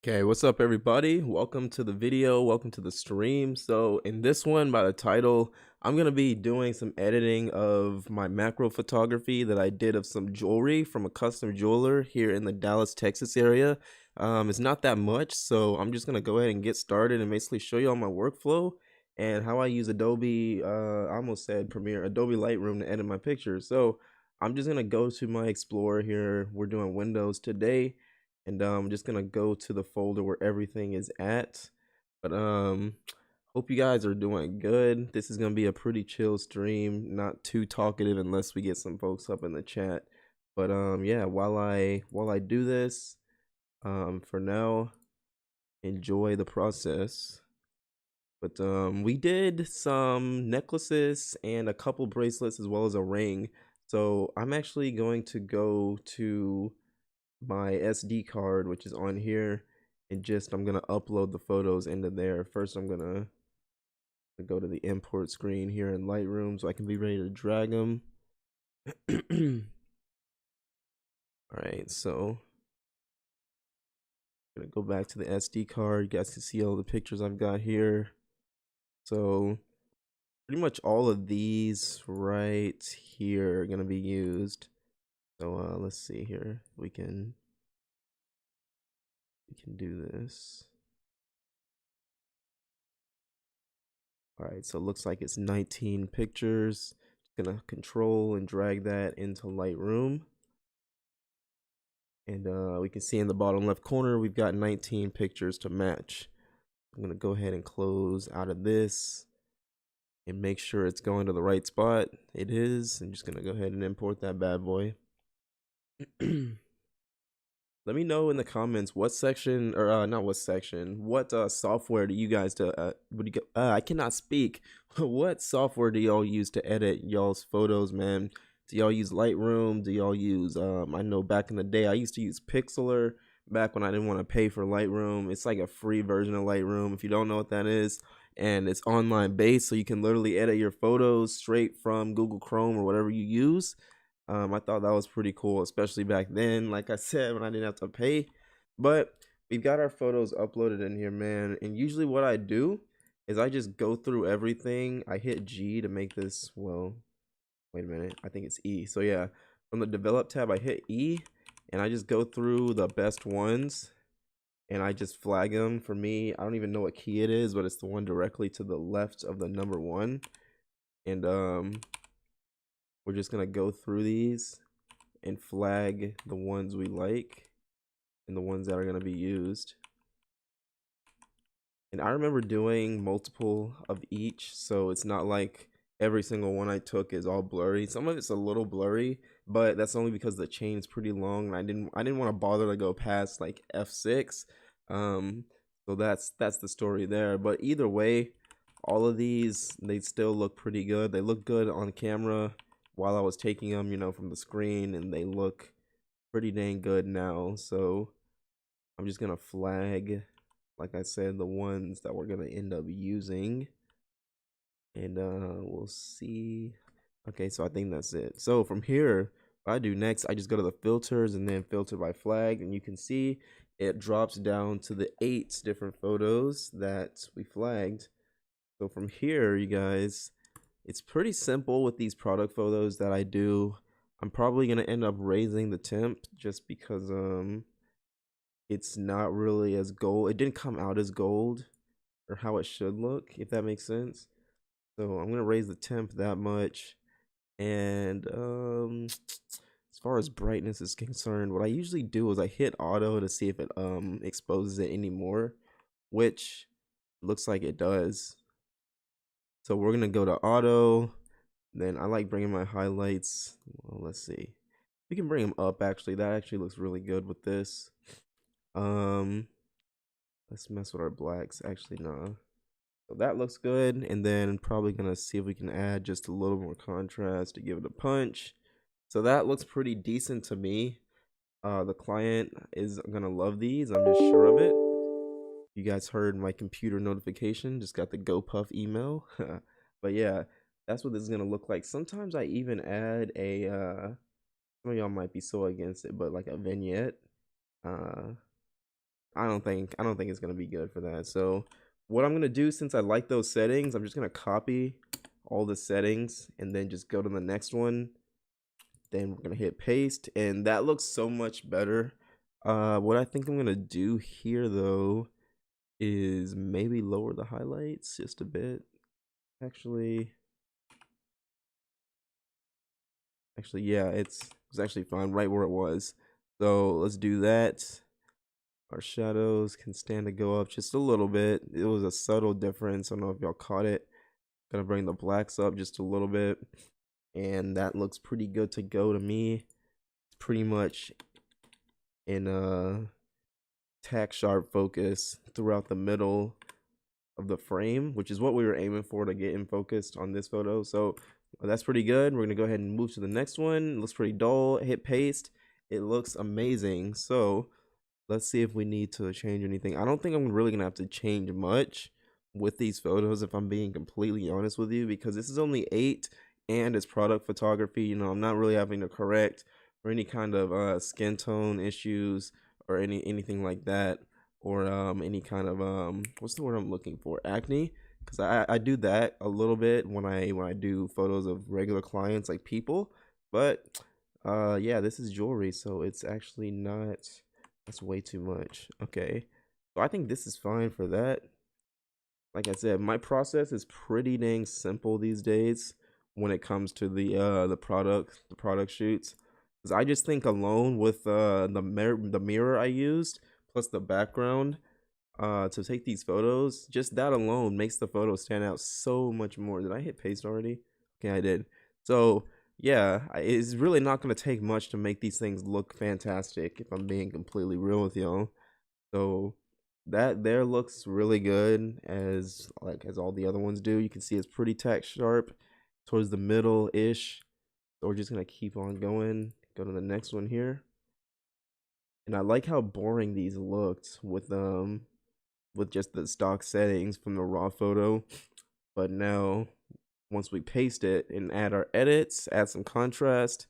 Okay, what's up everybody? Welcome to the video, welcome to the stream. So in this one, by the title, I'm gonna be doing some editing of my macro photography that I did of some jewelry from a custom jeweler here in the Dallas, Texas area. It's not that much, so I'm just gonna go ahead and get started and basically show you all my workflow and how I use Adobe, I almost said Premiere, Adobe Lightroom to edit my pictures. So I'm just gonna go to my Explorer here. We're doing Windows today, and I'm just gonna go to the folder where everything is at. But hope you guys are doing good. This is gonna be a pretty chill stream, not too talkative unless we get some folks up in the chat. But yeah, while I do this, for now, enjoy the process. But we did some necklaces and a couple bracelets as well as a ring. So I'm actually going to go to my SD card, which is on here, and I'm gonna upload the photos into there. First, I'm gonna go to the import screen here in Lightroom so I can be ready to drag them. All right, so I'm gonna go back to the SD card. You guys can see all the pictures I've got here. So pretty much all of these right here are gonna be used. So let's see here. We can do this. All right, so it looks like it's 19 pictures. Just gonna control and drag that into Lightroom. And we can see in the bottom left corner, we've got 19 pictures to match. I'm gonna go ahead and close out of this and make sure it's going to the right spot. It is. I'm just gonna go ahead and import that bad boy. Let me know in the comments what section, or not what section, what software do you guys I cannot speak. What software do y'all use to edit y'all's photos, man? Do y'all use Lightroom? Do y'all use I know back in the day I used to use Pixlr back when I didn't want to pay for Lightroom. It's like a free version of Lightroom if you don't know what that is, and it's online based, so you can literally edit your photos straight from Google Chrome or whatever you use. I thought that was pretty cool, especially back then, like I said, when I didn't have to pay. But we've got our photos uploaded in here, man. And usually what I do is I just go through everything. I hit G to make this, well, wait a minute, I think it's E. So yeah, from the develop tab, I hit E and I just go through the best ones and I just flag them. For me, I don't even know what key it is, but it's the one directly to the left of the number one. And we're just gonna go through these and flag the ones we like and the ones that are going to be used. And I remember doing multiple of each, so it's not like every single one I took is all blurry. Some of it's a little blurry, but that's only because the chain's pretty long and I didn't want to bother to go past like F6. So that's the story there. But either way, all of these, they still look pretty good. They look good on camera while I was taking them, you know, from the screen, and they look pretty dang good now. So I'm just gonna flag, like I said, the ones that we're gonna end up using, and we'll see. Okay, so I think that's it. So from here, what I do next, I just go to the filters and then filter by flag, and you can see it drops down to the 8 different photos that we flagged. So from here, you guys, it's pretty simple with these product photos that I do. I'm probably gonna end up raising the temp just because it's not really as gold. It didn't come out as gold or how it should look, if that makes sense. So I'm gonna raise the temp that much. And as far as brightness is concerned, what I usually do is I hit auto to see if it exposes it anymore, which looks like it does. So we're gonna go to auto. Then I like bringing my highlights. Well, let's see. We can bring them up actually. That actually looks really good with this. Let's mess with our blacks. Actually, nah. So that looks good. And then probably gonna see if we can add just a little more contrast to give it a punch. So that looks pretty decent to me. The client is gonna love these. I'm just sure of it. You guys heard my computer notification. Just got the GoPuff email. But yeah, that's what this is gonna look like. Sometimes I even add a some of y'all might be so against it, but like a vignette. I don't think it's gonna be good for that. So what I'm gonna do, since I like those settings, I'm just gonna copy all the settings and then just go to the next one. Then we're gonna hit paste, and that looks so much better. What I think I'm gonna do here though is maybe lower the highlights just a bit. Actually, yeah, it's actually fine right where it was. So let's do that. Our shadows can stand to go up just a little bit. It was a subtle difference. I don't know if y'all caught it. Gonna bring the blacks up just a little bit, and that looks pretty good to go to me. It's pretty much in a tack sharp focus throughout the middle of the frame, which is what we were aiming for to get in focused on this photo. So that's pretty good. We're gonna go ahead and move to the next one. It looks pretty dull. Hit paste. It looks amazing. So let's see if we need to change anything. I don't think I'm really gonna have to change much with these photos, if I'm being completely honest with you, because this is only 8 and it's product photography. You know, I'm not really having to correct or any kind of skin tone issues or anything like that, or any kind of what's the word I'm looking for, acne, because I do that a little bit when I do photos of regular clients, like people. But yeah, this is jewelry, so it's actually not, that's way too much. Okay, so I think this is fine for that. Like I said, my process is pretty dang simple these days when it comes to the product shoots. Cause I just think alone with the mirror I used plus the background to take these photos, just that alone makes the photo stand out so much more. Did I hit paste already? Okay, I did. So yeah, it's really not gonna take much to make these things look fantastic, if I'm being completely real with y'all. So that there looks really good, as all the other ones do. You can see it's pretty tack sharp towards the middle ish. So we're just gonna keep on going. Go to the next one here. And I like how boring these looked with just the stock settings from the raw photo. But now once we paste it and add our edits, add some contrast,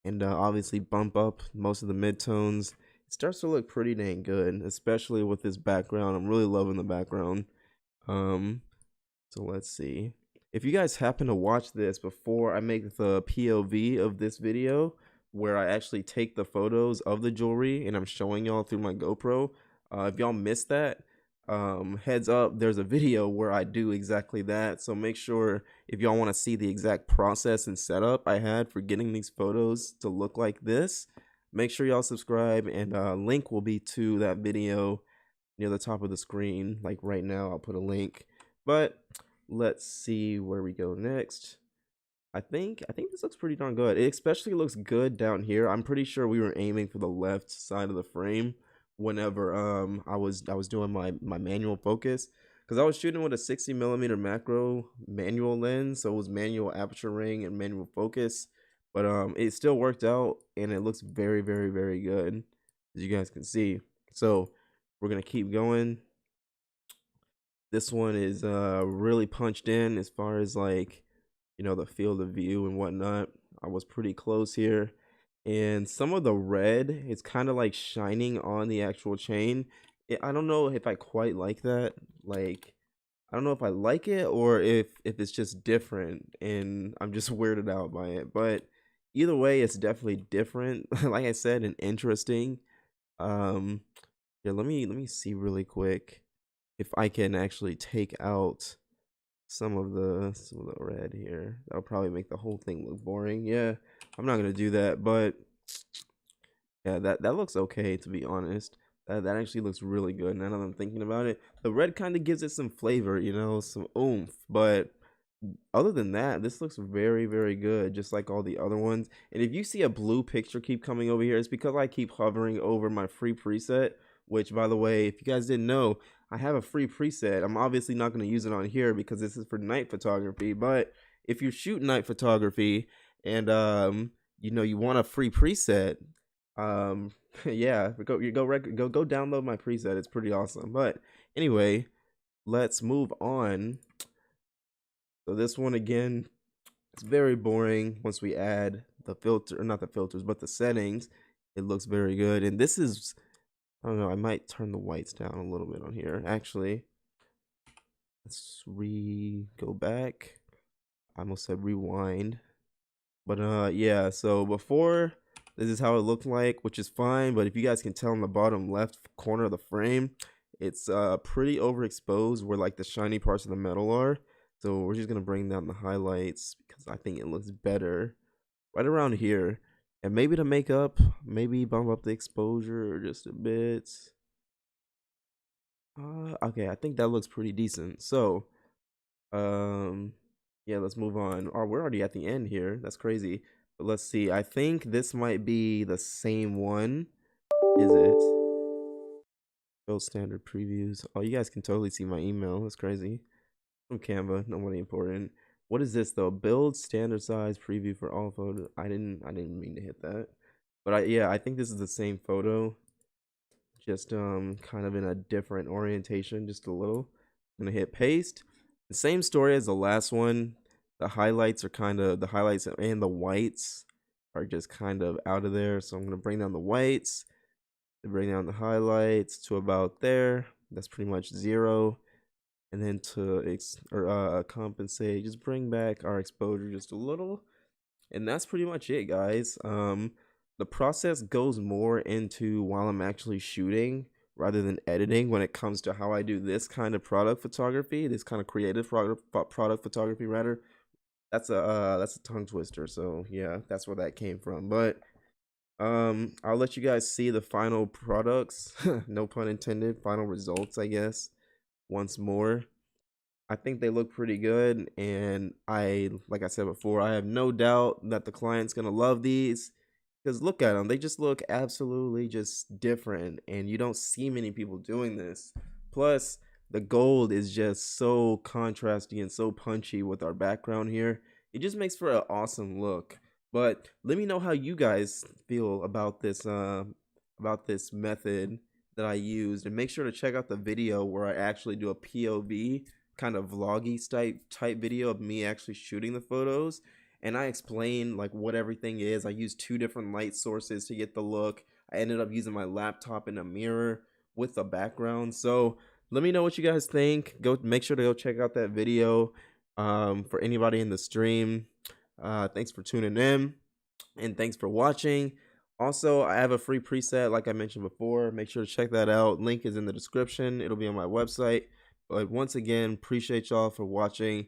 and obviously bump up most of the midtones, it starts to look pretty dang good, especially with this background. I'm really loving the background. Um, so let's see. If you guys happen to watch this before I make the POV of this video, where I actually take the photos of the jewelry and I'm showing y'all through my GoPro, if y'all missed that, heads up, there's a video where I do exactly that. So make sure, if y'all want to see the exact process and setup I had for getting these photos to look like this, make sure y'all subscribe, and link will be to that video near the top of the screen. Like right now, I'll put a link. But let's see where we go next. I think this looks pretty darn good. It especially looks good down here. I'm pretty sure we were aiming for the left side of the frame whenever I was doing my manual focus, because I was shooting with a 60mm macro manual lens, so it was manual aperture ring and manual focus. But it still worked out, and it looks very, very, very good, as you guys can see. So we're gonna keep going. This one is really punched in as far as, like, you know, the field of view and whatnot. I was pretty close here. And some of the red is kind of like shining on the actual chain. I don't know if I quite like that. Like, I don't know if I like it, or if it's just different and I'm just weirded out by it. But either way, it's definitely different. Like I said, and interesting. Um, yeah, let me see really quick if I can actually take out some of the red here. That'll probably make the whole thing look boring. Yeah, I'm not gonna do that, but yeah, that looks okay, to be honest. That actually looks really good now that I'm thinking about it. The red kind of gives it some flavor, you know, some oomph. But other than that, this looks very, very good, just like all the other ones. And if you see a blue picture keep coming over here, it's because I keep hovering over my free preset, which, by the way, if you guys didn't know, I have a free preset. I'm obviously not going to use it on here because this is for night photography. But if you shoot night photography and you know, you want a free preset, um yeah, go download my preset. It's pretty awesome. But anyway, let's move on. So this one, again, it's very boring. Once we add the filter, or not the filters, but the settings, it looks very good. And this is I don't know, I might turn the whites down a little bit on here. Actually, let's go back. I almost said rewind. But yeah, so before this is how it looked like, which is fine, but if you guys can tell in the bottom left corner of the frame, it's pretty overexposed where like the shiny parts of the metal are. So we're just gonna bring down the highlights because I think it looks better right around here. And maybe to make up, maybe bump up the exposure just a bit. Okay, I think that looks pretty decent. So, um, yeah, let's move on. Oh, we're already at the end here. That's crazy. But let's see. I think this might be the same one. Is it? Build standard previews. Oh, you guys can totally see my email. That's crazy. From Canva, nobody important. What is this though? Build standard size preview for all photos. I didn't mean to hit that. But yeah, I think this is the same photo, just kind of in a different orientation, just a little. I'm gonna hit paste. The same story as the last one. The highlights are kind of the highlights and the whites are just kind of out of there. So I'm gonna bring down the whites, bring down the highlights to about there. That's pretty much 0. And then to compensate, just bring back our exposure just a little. And that's pretty much it, guys. The process goes more into while I'm actually shooting rather than editing when it comes to how I do this kind of product photography, this kind of creative product photography rather. That's a tongue twister. So yeah, that's where that came from. But I'll let you guys see the final products, no pun intended, final results, I guess, once more. I think they look pretty good, and like I said before, I have no doubt that the client's gonna love these because look at them. They just look absolutely just different, and you don't see many people doing this. Plus, the gold is just so contrasty and so punchy with our background here. It just makes for an awesome look. But let me know how you guys feel about this method that I used, and make sure to check out the video where I actually do a POV kind of vloggy type video of me actually shooting the photos, and I explain like what everything is. I used 2 different light sources to get the look. I ended up using my laptop and a mirror with the background. So let me know what you guys think. Go make sure to go check out that video. For anybody in the stream, thanks for tuning in and thanks for watching. Also, I have a free preset like I mentioned before. Make sure to check that out. Link is in the description. It'll be on my website. But once again, appreciate y'all for watching.